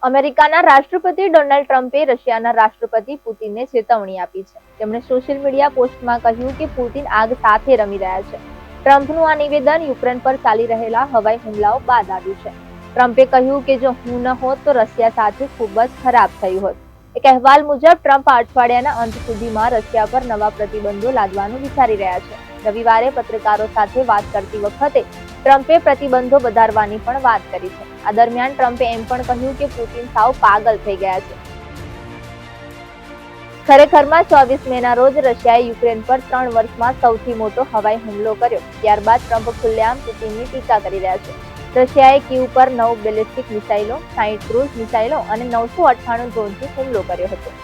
અમેરિકાના રાષ્ટ્રપતિ ડોનાલ્ડ ટ્રમ્પે રશિયાના રાષ્ટ્રપતિ પુતિનને ચેતવણી આપી છે. તેમણે સોશિયલ મીડિયા પોસ્ટમાં કહ્યું કે પુતિન આગ સાથે રમી રહ્યા છે. ટ્રમ્પનું આ નિવેદન યુક્રેન પર ચાલી રહેલા હવાઈ હુમલાઓ બાદ આવ્યું છે. ટ્રમ્પે કહ્યું કે જો હું ન હોત તો રશિયા સાથે ખૂબ જ ખરાબ થયું હોત. એક અહેવાલ મુજબ ટ્રમ્પ અઠવાડિયાના અંત સુધીમાં રશિયા પર નવા પ્રતિબંધો લાદવાનું વિચારી રહ્યા છે. રવિવારે પત્રકારો સાથે વાત કરતી વખતે ટ્રમ્પે પ્રતિબંધો વધારવાની પણ વાત કરી છે. આ દરમિયાન ટ્રમ્પે એમ પણ કહ્યું કે પુતિન સાવ પાગલ થઈ ગયા છે. ખરેખરમાં 24 મેના રોજ રશિયાએ યુક્રેન પર 3 વર્ષમાં સૌથી મોટો હવાઈ હુમલો કર્યો. ત્યારબાદ ટ્રમ્પ ખુલ્લેઆમ પુતિનની ટીકા કરી રહ્યા છે. રશિયાએ કીવ પર 9 બેલિસ્ટિક મિસાઇલો, 60 ક્રૂઝ મિસાઇલો અને 998 ડ્રોનથી હુમલો કર્યો હતો.